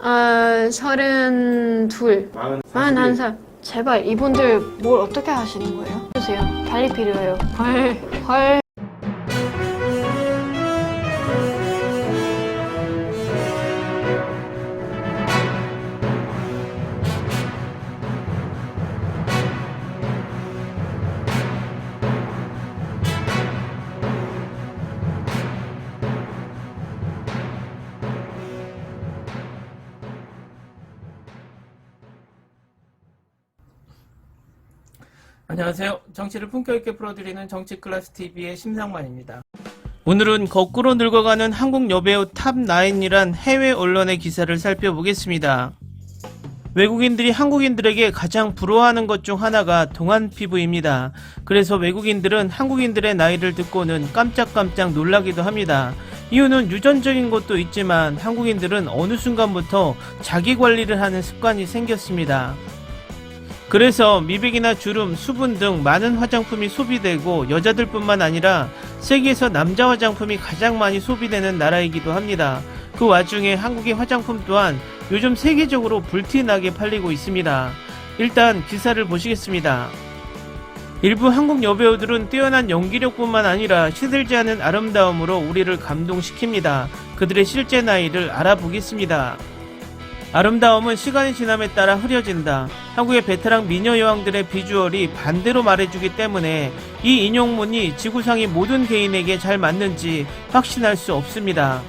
32. 41. 41살. 제발 이분들 뭘 어떻게 하시는 거예요? 주세요. 빨리 필요해요. 헐. 안녕하세요. 정치를 품격 있게 풀어드리는 정치클래스TV의 심상만입니다. 오늘은 거꾸로 늙어가는 한국 여배우 탑9이란 해외 언론의 기사를 살펴보겠습니다. 외국인들이 한국인들에게 가장 부러워하는 것 중 하나가 동안 피부입니다. 그래서 외국인들은 한국인들의 나이를 듣고는 깜짝깜짝 놀라기도 합니다. 이유는 유전적인 것도 있지만 한국인들은 어느 순간부터 자기 관리를 하는 습관이 생겼습니다. 그래서 미백이나 주름, 수분 등 많은 화장품이 소비되고 여자들뿐만 아니라 세계에서 남자 화장품이 가장 많이 소비되는 나라이기도 합니다. 그 와중에 한국의 화장품 또한 요즘 세계적으로 불티나게 팔리고 있습니다. 일단 기사를 보시겠습니다. 일부 한국 여배우들은 뛰어난 연기력뿐만 아니라 시들지 않은 아름다움으로 우리를 감동시킵니다. 그들의 실제 나이를 알아보겠습니다. 아름다움은 시간이 지남에 따라 흐려진다. 한국의 베테랑 미녀 여왕들의 비주얼이 반대로 말해주기 때문에 이 인용문이 지구상의 모든 개인에게 잘 맞는지 확신할 수 없습니다.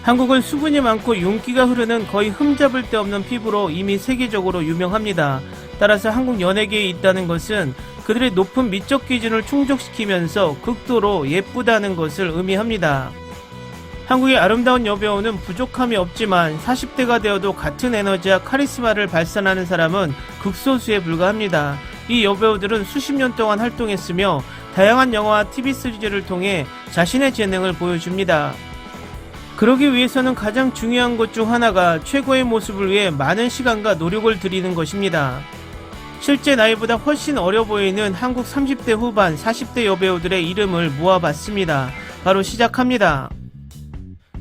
한국은 수분이 많고 윤기가 흐르는 거의 흠잡을 데 없는 피부로 이미 세계적으로 유명합니다. 따라서 한국 연예계에 있다는 것은 그들의 높은 미적 기준을 충족시키면서 극도로 예쁘다는 것을 의미합니다. 한국의 아름다운 여배우는 부족함이 없지만 40대가 되어도 같은 에너지와 카리스마를 발산하는 사람은 극소수에 불과합니다. 이 여배우들은 수십 년 동안 활동했으며 다양한 영화와 TV 시리즈를 통해 자신의 재능을 보여줍니다. 그러기 위해서는 가장 중요한 것 중 하나가 최고의 모습을 위해 많은 시간과 노력을 들이는 것입니다. 실제 나이보다 훨씬 어려 보이는 한국 30대 후반, 40대 여배우들의 이름을 모아봤습니다. 바로 시작합니다.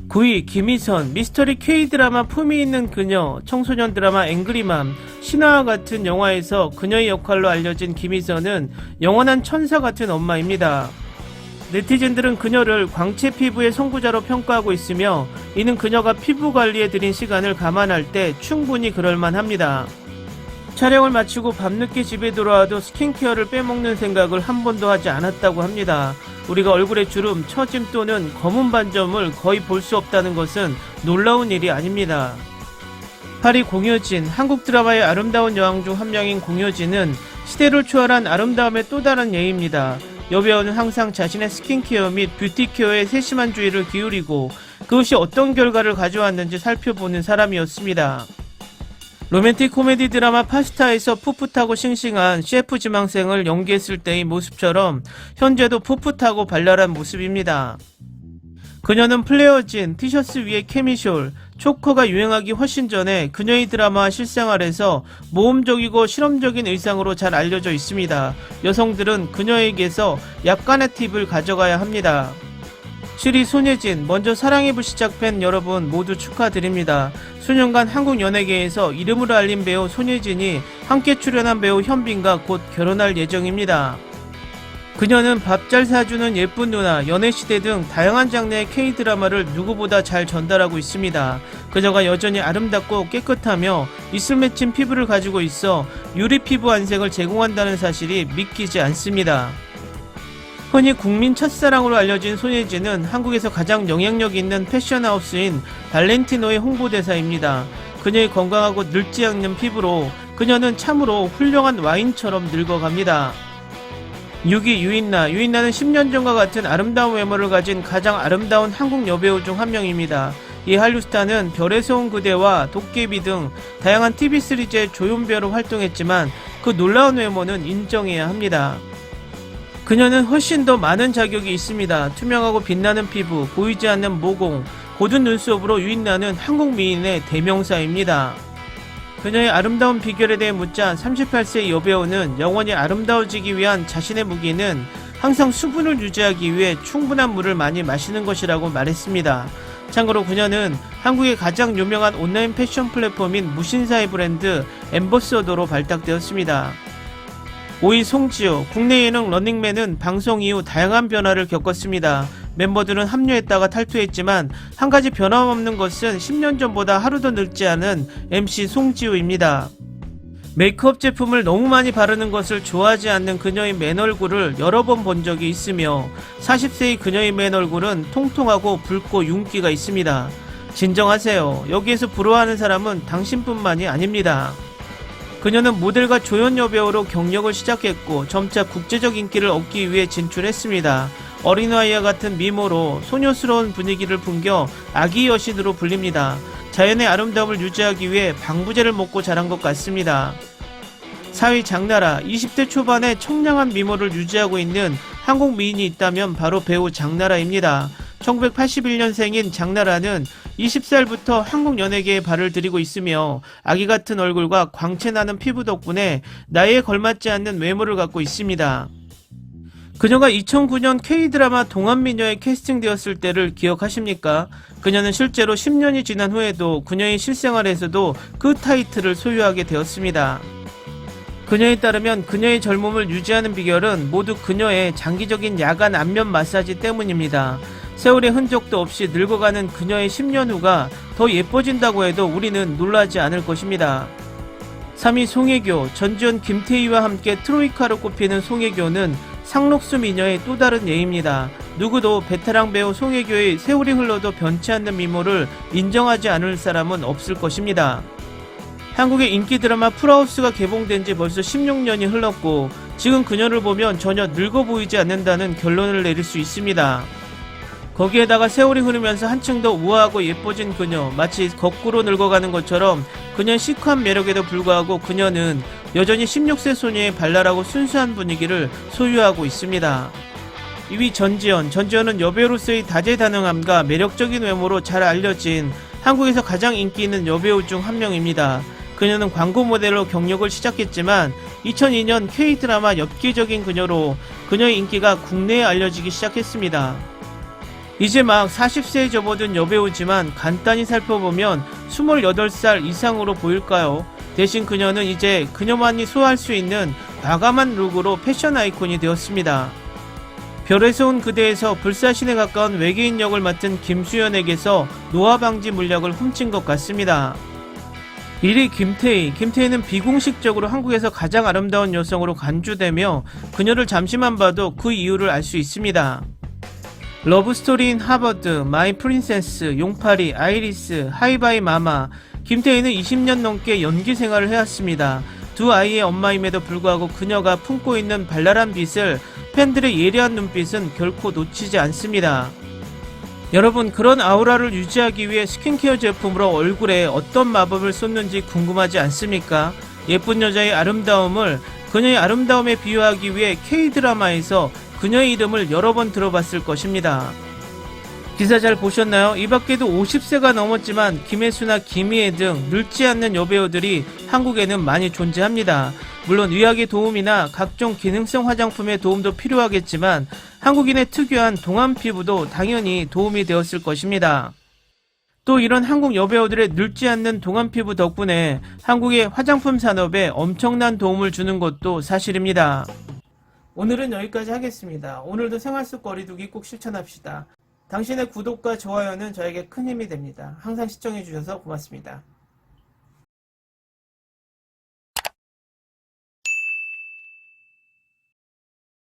9위 김희선, 미스터리 K드라마 품위 있는 그녀, 청소년 드라마 앵그리맘, 신화와 같은 영화에서 그녀의 역할로 알려진 김희선은 영원한 천사 같은 엄마입니다. 네티즌들은 그녀를 광채 피부의 선구자로 평가하고 있으며 이는 그녀가 피부 관리에 들인 시간을 감안할 때 충분히 그럴만합니다. 촬영을 마치고 밤늦게 집에 돌아와도 스킨케어를 빼먹는 생각을 한 번도 하지 않았다고 합니다. 우리가 얼굴에 주름, 처짐 또는 검은 반점을 거의 볼 수 없다는 것은 놀라운 일이 아닙니다. 8위 공효진, 한국 드라마의 아름다운 여왕 중 한 명인 공효진은 시대를 초월한 아름다움의 또 다른 예입니다. 여배우는 항상 자신의 스킨케어 및 뷰티케어에 세심한 주의를 기울이고 그것이 어떤 결과를 가져왔는지 살펴보는 사람이었습니다. 로맨틱 코미디 드라마 파스타에서 풋풋하고 싱싱한 셰프 지망생을 연기했을 때의 모습처럼 현재도 풋풋하고 발랄한 모습입니다. 그녀는 플레어진, 티셔츠 위에 케미숄, 초커가 유행하기 훨씬 전에 그녀의 드라마와 실생활에서 모험적이고 실험적인 의상으로 잘 알려져 있습니다. 여성들은 그녀에게서 약간의 팁을 가져가야 합니다. 7위 손예진, 먼저 사랑의 불시착 팬 여러분 모두 축하드립니다. 수년간 한국 연예계에서 이름으로 알린 배우 손예진이 함께 출연한 배우 현빈과 곧 결혼할 예정입니다. 그녀는 밥 잘 사주는 예쁜 누나, 연애시대 등 다양한 장르의 K드라마를 누구보다 잘 전달하고 있습니다. 그녀가 여전히 아름답고 깨끗하며 이슬 맺힌 피부를 가지고 있어 유리 피부 안색을 제공한다는 사실이 믿기지 않습니다. 흔히 국민 첫사랑으로 알려진 손예진은 한국에서 가장 영향력 있는 패션하우스인 발렌티노의 홍보대사입니다. 그녀의 건강하고 늙지 않는 피부로 그녀는 참으로 훌륭한 와인처럼 늙어갑니다. 6위 유인나, 유인나는 10년 전과 같은 아름다운 외모를 가진 가장 아름다운 한국 여배우 중 한 명입니다. 이 한류 스타는 별에서 온 그대와 도깨비 등 다양한 TV 시리즈의 조연배우로 활동했지만 그 놀라운 외모는 인정해야 합니다. 그녀는 훨씬 더 많은 자격이 있습니다. 투명하고 빛나는 피부, 보이지 않는 모공, 고든 눈썹으로 유인나는 한국 미인의 대명사입니다. 그녀의 아름다운 비결에 대해 묻자 38세 여배우는 영원히 아름다워지기 위한 자신의 무기는 항상 수분을 유지하기 위해 충분한 물을 많이 마시는 것이라고 말했습니다. 참고로 그녀는 한국의 가장 유명한 온라인 패션 플랫폼인 무신사의 브랜드 엠버서더로 발탁되었습니다. 5위 송지효. 국내 예능 런닝맨은 방송 이후 다양한 변화를 겪었습니다. 멤버들은 합류했다가 탈퇴했지만 한 가지 변함없는 것은 10년 전보다 하루도 늙지 않은 MC 송지효입니다. 메이크업 제품을 너무 많이 바르는 것을 좋아하지 않는 그녀의 맨 얼굴을 여러 번 본 적이 있으며 40세의 그녀의 맨 얼굴은 통통하고 붉고 윤기가 있습니다. 진정하세요. 여기에서 부러워하는 사람은 당신뿐만이 아닙니다. 그녀는 모델과 조연 여배우로 경력을 시작했고 점차 국제적 인기를 얻기 위해 진출했습니다. 어린 아이와 같은 미모로 소녀스러운 분위기를 풍겨 아기 여신으로 불립니다. 자연의 아름다움을 유지하기 위해 방부제를 먹고 자란 것 같습니다. 4위 장나라. 20대 초반의 청량한 미모를 유지하고 있는 한국 미인이 있다면 바로 배우 장나라입니다. 1981년생인 장나라는 20살부터 한국 연예계에 발을 들이고 있으며 아기 같은 얼굴과 광채나는 피부 덕분에 나이에 걸맞지 않는 외모를 갖고 있습니다. 그녀가 2009년 K드라마 동안미녀에 캐스팅되었을 때를 기억하십니까? 그녀는 실제로 10년이 지난 후에도 그녀의 실생활에서도 그 타이틀을 소유하게 되었습니다. 그녀에 따르면 그녀의 젊음을 유지하는 비결은 모두 그녀의 장기적인 야간 안면 마사지 때문입니다. 세월의 흔적도 없이 늙어가는 그녀의 10년 후가 더 예뻐진다고 해도 우리는 놀라지 않을 것입니다. 3위 송혜교. 전지현 김태희와 함께 트로이카로 꼽히는 송혜교는 상록수 미녀의 또 다른 예입니다. 누구도 베테랑 배우 송혜교의 세월이 흘러도 변치 않는 미모를 인정하지 않을 사람은 없을 것입니다. 한국의 인기 드라마 풀하우스가 개봉된 지 벌써 16년이 흘렀고 지금 그녀를 보면 전혀 늙어 보이지 않는다는 결론을 내릴 수 있습니다. 거기에다가 세월이 흐르면서 한층 더 우아하고 예뻐진 그녀, 마치 거꾸로 늙어가는 것처럼 그녀의 시크한 매력에도 불구하고 그녀는 여전히 16세 소녀의 발랄하고 순수한 분위기를 소유하고 있습니다. 2위 전지현. 전지현은 여배우로서의 다재다능함과 매력적인 외모로 잘 알려진 한국에서 가장 인기 있는 여배우 중 한 명입니다. 그녀는 광고 모델로 경력을 시작했지만 2002년 K드라마 엽기적인 그녀로 그녀의 인기가 국내에 알려지기 시작했습니다. 이제 막 40세에 접어든 여배우지만 간단히 살펴보면 28살 이상으로 보일까요? 대신 그녀는 이제 그녀만이 소화할 수 있는 과감한 룩으로 패션 아이콘이 되었습니다. 별에서 온 그대에서 불사신에 가까운 외계인 역을 맡은 김수현에게서 노화 방지 물약을 훔친 것 같습니다. 1위 김태희. 김태희는 비공식적으로 한국에서 가장 아름다운 여성으로 간주되며 그녀를 잠시만 봐도 그 이유를 알 수 있습니다. 러브스토리인 하버드, 마이 프린세스, 용파리, 아이리스, 하이바이 마마. 김태희는 20년 넘게 연기 생활을 해왔습니다. 두 아이의 엄마임에도 불구하고 그녀가 품고 있는 발랄한 빛을 팬들의 예리한 눈빛은 결코 놓치지 않습니다. 여러분, 그런 아우라를 유지하기 위해 스킨케어 제품으로 얼굴에 어떤 마법을 쏟는지 궁금하지 않습니까? 예쁜 여자의 아름다움을 그녀의 아름다움에 비유하기 위해 K드라마에서 그녀의 이름을 여러 번 들어봤을 것입니다. 기사 잘 보셨나요? 이 밖에도 50세가 넘었지만 김혜수나 김희애 등 늙지 않는 여배우들이 한국에는 많이 존재합니다. 물론 의학의 도움이나 각종 기능성 화장품의 도움도 필요하겠지만 한국인의 특유한 동안 피부도 당연히 도움이 되었을 것입니다. 또 이런 한국 여배우들의 늙지 않는 동안 피부 덕분에 한국의 화장품 산업에 엄청난 도움을 주는 것도 사실입니다. 오늘은 여기까지 하겠습니다. 오늘도 생활 속 거리두기 꼭 실천합시다. 당신의 구독과 좋아요는 저에게 큰 힘이 됩니다. 항상 시청해주셔서 고맙습니다.